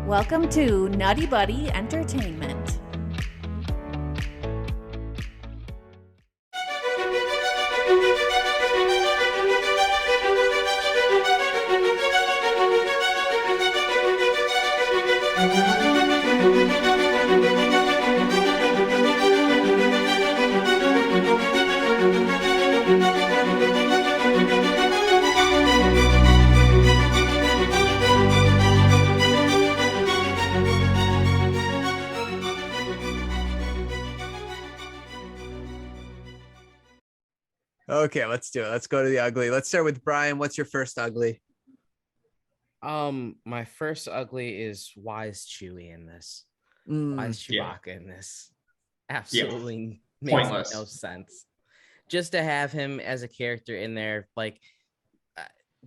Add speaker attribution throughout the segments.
Speaker 1: Welcome to NuttieBuddie Entertainment.
Speaker 2: Okay, let's do it. Let's go to the ugly. Let's start with Brian. What's your first ugly?
Speaker 3: My first ugly is why is Chewie in this? Why is Chewbacca in this? Absolutely makes
Speaker 4: Pointless.
Speaker 3: no sense. Just to have him as a character in there, like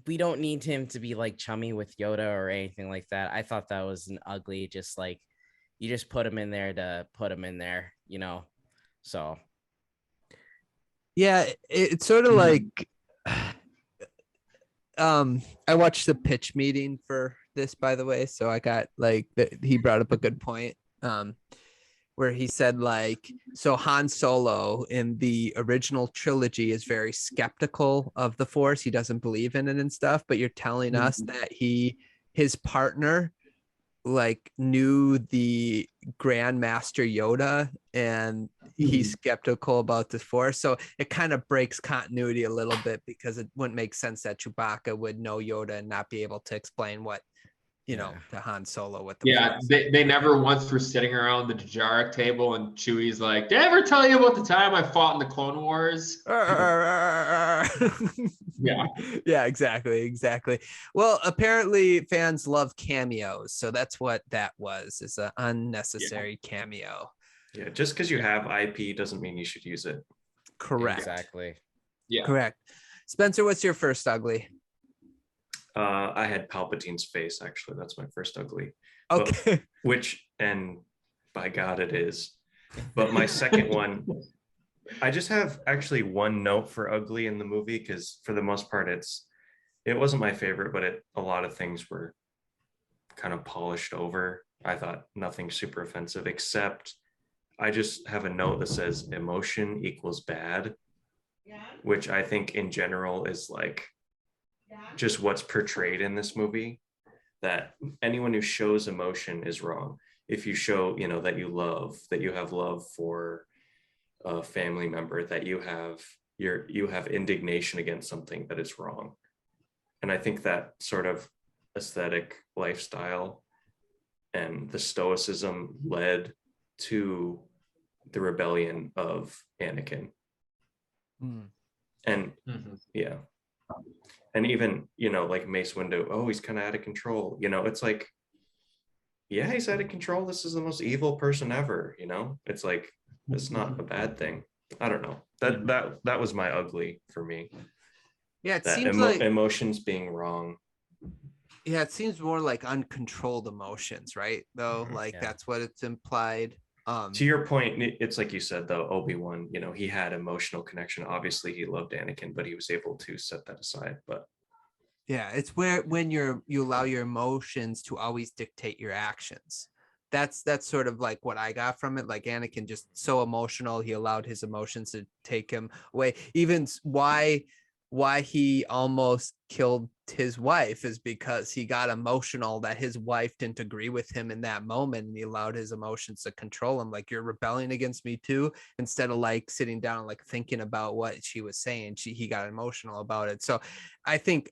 Speaker 3: we don't need him to be like chummy with Yoda or anything like that. I thought that was an ugly, just like you just put him in there to put him in there, you know. So
Speaker 2: yeah, it's sort of like I watched the pitch meeting for this, by the way, so I got like he brought up a good point where he said like, so Han Solo in the original trilogy is very skeptical of the Force. He doesn't believe in it and stuff, but you're telling us that his partner like knew the Grandmaster Yoda and he's skeptical about the Force. So it kind of breaks continuity a little bit because it wouldn't make sense that Chewbacca would know Yoda and not be able to explain what, you know, to Han Solo with the
Speaker 4: Force. They never once were sitting around the Djarak table and Chewie's like, did I ever tell you about the time I fought in the Clone Wars?
Speaker 2: Yeah, exactly. Well, apparently fans love cameos, so that's what that was, is an unnecessary cameo.
Speaker 5: Yeah, just because you have IP doesn't mean you should use it.
Speaker 2: Correct.
Speaker 3: Exactly.
Speaker 4: Yeah.
Speaker 2: Correct. Spencer, what's your first ugly?
Speaker 5: I had Palpatine's face, actually. That's my first ugly.
Speaker 2: Okay.
Speaker 5: And by God, it is. But my second one, I just have actually one note for ugly in the movie, because for the most part, it wasn't my favorite, but a lot of things were kind of polished over. I thought nothing super offensive, except I just have a note that says emotion equals bad, which I think in general is like just what's portrayed in this movie, that anyone who shows emotion is wrong. If you show, that you have love for a family member, that you have indignation against something, that is wrong. And I think that sort of aesthetic lifestyle and the stoicism led to the rebellion of Anakin. And and even, like Mace Windu, he's kind of out of control. It's like, yeah, he's out of control. This is the most evil person ever. It's like, it's not a bad thing. I don't know. That was my ugly for me.
Speaker 2: Yeah, it
Speaker 5: that
Speaker 2: seems like
Speaker 5: emotions being wrong.
Speaker 2: Yeah, it seems more like uncontrolled emotions, right? Though, that's what it's implied.
Speaker 5: To your point, it's like you said, though, Obi-Wan, he had emotional connection. Obviously, he loved Anakin, but he was able to set that aside. But
Speaker 2: yeah, it's when you allow your emotions to always dictate your actions. That's sort of like what I got from it. Like Anakin, just so emotional, he allowed his emotions to take him away. Even why he almost killed his wife is because he got emotional that his wife didn't agree with him in that moment, and he allowed his emotions to control him. Like, you're rebelling against me too, instead of like sitting down and like thinking about what she was saying. He got emotional about it. So I think,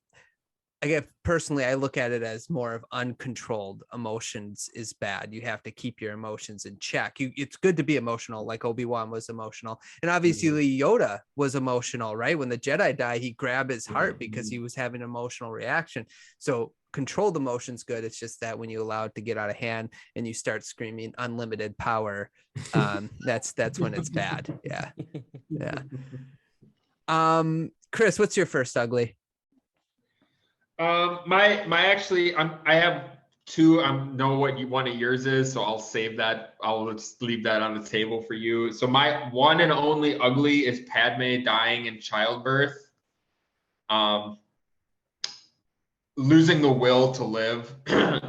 Speaker 2: personally, I look at it as more of uncontrolled emotions is bad. You have to keep your emotions in check. It's good to be emotional, like Obi-Wan was emotional. And obviously Yoda was emotional, right? When the Jedi died, he grabbed his heart because he was having an emotional reaction. So controlled emotions good. It's just that when you allow it to get out of hand and you start screaming unlimited power, that's when it's bad. Yeah. Chris, what's your first ugly?
Speaker 4: I have two. I know what one of yours is, so I'll save that. I'll just leave that on the table for you. So my one and only ugly is Padme dying in childbirth. Losing the will to live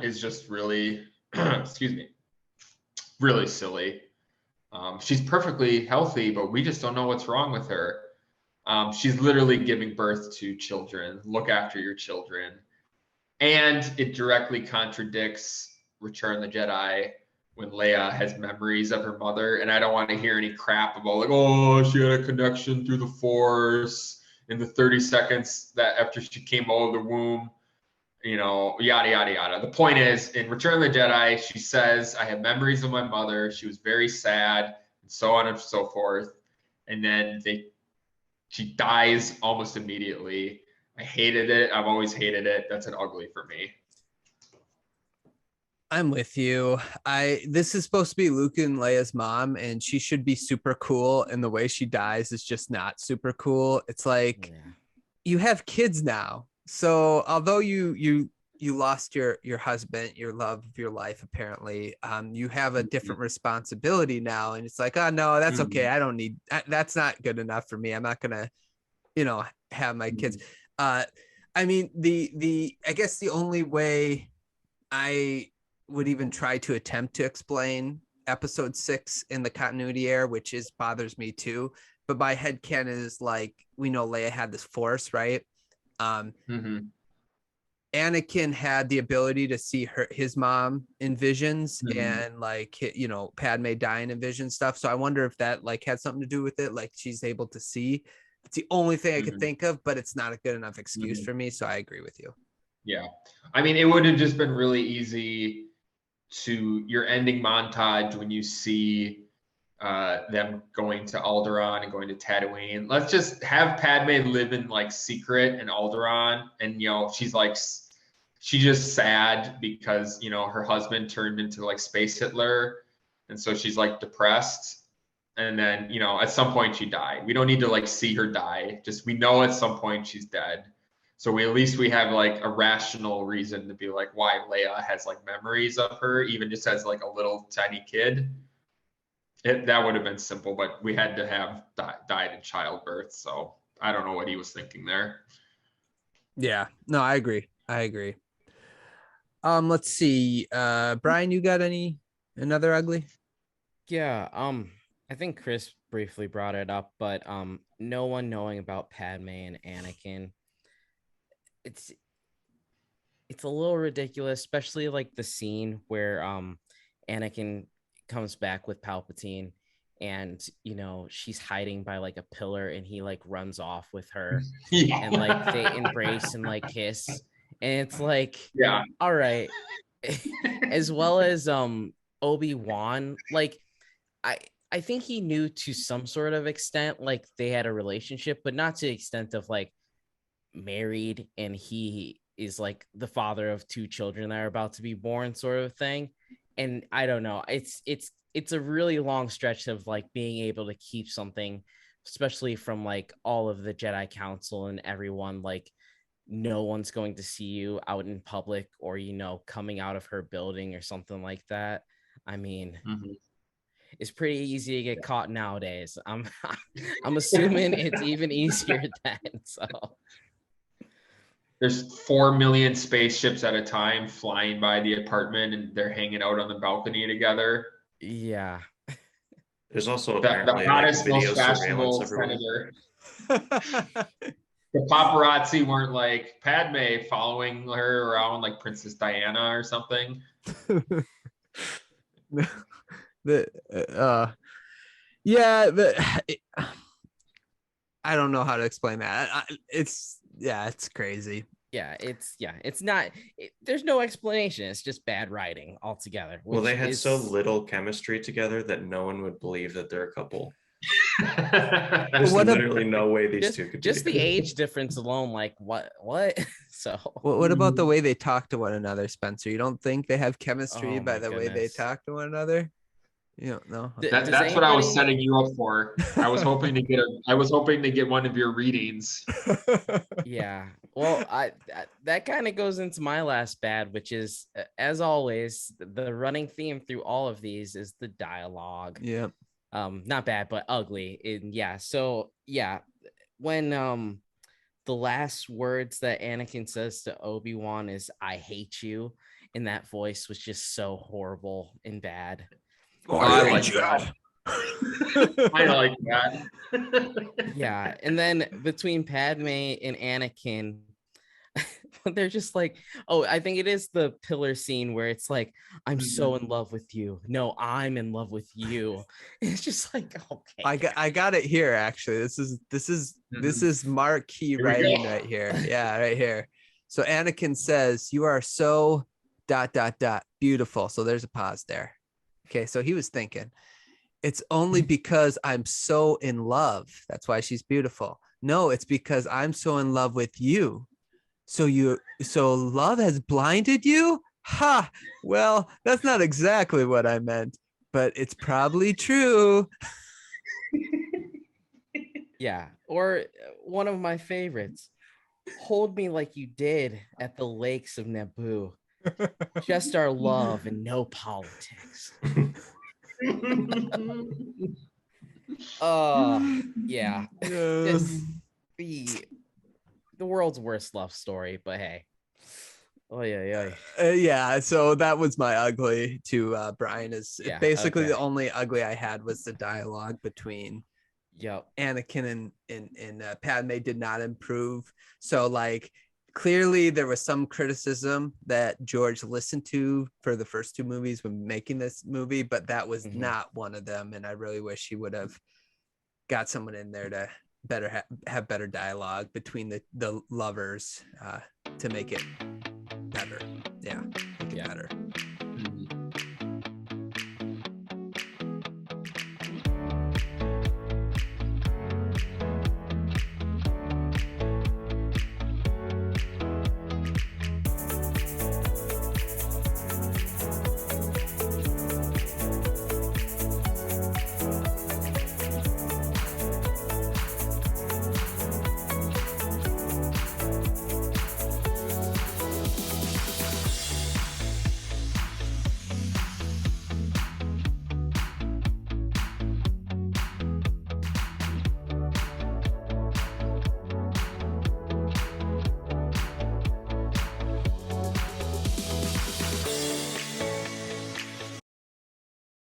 Speaker 4: is just really excuse me, really silly. She's perfectly healthy, but we just don't know what's wrong with her. She's literally giving birth to children. Look after your children. And it directly contradicts Return of the Jedi when Leia has memories of her mother. And I don't want to hear any crap about like, oh, she had a connection through the Force in the 30 seconds that after she came out of the womb, yada, yada, yada. The point is, in Return of the Jedi, she says, I have memories of my mother. She was very sad, and so on and so forth. And then she dies almost immediately. I hated it. I've always hated it. That's an ugly for me.
Speaker 2: I'm with you. This is supposed to be Luke and Leia's mom, and she should be super cool. And the way she dies is just not super cool. It's like you have kids now. So although you lost your husband, your love of your life, apparently, you have a different responsibility now. And it's like, oh no, that's okay. I don't need that's not good enough for me. I'm not gonna, have my kids. I mean, I guess the only way I would even try to attempt to explain episode 6 in the continuity error, which bothers me too. But my headcanon is like, we know Leia had this force, right? Anakin had the ability to see his mom in visions and like, Padme dying in vision stuff. So I wonder if that like had something to do with it. Like she's able to see. It's the only thing I could think of, but it's not a good enough excuse for me. So I agree with you.
Speaker 4: Yeah. I mean, it would have just been really easy to your ending montage when you see them going to Alderaan and going to Tatooine. Let's just have Padme live in like secret in Alderaan, and she's just sad because her husband turned into like space Hitler, and so she's like depressed. And then at some point she died. We don't need to like see her die. Just we know at some point she's dead. So at least we have like a rational reason to be like why Leia has like memories of her, even just as like a little tiny kid. That would have been simple, but we had to have died in childbirth. So I don't know what he was thinking there.
Speaker 2: Yeah, no, I agree. Let's see. Brian, you got another ugly?
Speaker 3: Yeah. I think Chris briefly brought it up, but no one knowing about Padme and Anakin. It's a little ridiculous, especially like the scene where Anakin comes back with Palpatine and she's hiding by like a pillar and he like runs off with her and like they embrace and like kiss, and it's like,
Speaker 4: yeah,
Speaker 3: all right. As well as Obi-Wan, like I think he knew to some sort of extent like they had a relationship, but not to the extent of like married and he is like the father of 2 children that are about to be born sort of thing. And I don't know, it's a really long stretch of like being able to keep something, especially from like all of the Jedi Council and everyone, like no one's going to see you out in public or coming out of her building or something like that. I mean, it's pretty easy to get caught nowadays. I'm assuming it's even easier then. So
Speaker 4: there's 4 million spaceships at a time flying by the apartment and they're hanging out on the balcony together.
Speaker 3: Yeah.
Speaker 5: There's also
Speaker 4: the
Speaker 5: apparently
Speaker 4: hottest,
Speaker 5: like video
Speaker 4: most fashionable
Speaker 5: surveillance
Speaker 4: senator. The paparazzi weren't like Padme following her around like Princess Diana or something.
Speaker 2: I don't know how to explain that. It's crazy.
Speaker 3: It's not. There's no explanation. It's just bad writing altogether.
Speaker 5: Well, they had so little chemistry together that no one would believe that they're a couple. There's literally no way these two could
Speaker 3: just
Speaker 5: be.
Speaker 3: The age difference alone, like what so
Speaker 2: what about the way they talk to one another, Spencer? You don't think they have chemistry by the way they talk to one another? No.
Speaker 4: That's what I was setting you up for. I was hoping to get one of your readings.
Speaker 3: Yeah. Well, that kind of goes into my last bad, which is, as always, the running theme through all of these is the dialogue.
Speaker 2: Yeah.
Speaker 3: Not bad, but ugly. And so when the last words that Anakin says to Obi-Wan is "I hate you," in that voice was just so horrible and bad.
Speaker 4: Oh, I like that. I like that.
Speaker 3: Yeah, and then between Padme and Anakin, they're just like, oh, I think it is the pillar scene where it's like, I'm so in love with you. No, I'm in love with you. It's just like, okay.
Speaker 2: I got it here actually. This is marquee writing right here. Yeah, right here. So Anakin says, "You are so ... beautiful." So there's a pause there. Okay, so he was thinking, it's only because I'm so in love. That's why she's beautiful. No, it's because I'm so in love with you. So love has blinded you? Ha! Well, that's not exactly what I meant, but it's probably true.
Speaker 3: Yeah, or one of my favorites, hold me like you did at the lakes of Naboo. Just our love and no politics. Yeah. Just the world's worst love story, but hey. Oh yeah.
Speaker 2: Yeah, so that was my ugly to Brian. Is
Speaker 3: Yeah,
Speaker 2: basically
Speaker 3: okay.
Speaker 2: the only ugly I had was the dialogue between Anakin and Padme did not improve. So like clearly there was some criticism that George listened to for the first two movies when making this movie, but that was not one of them. And I really wish he would have got someone in there to better have better dialogue between the lovers to make it better. Yeah, make it better.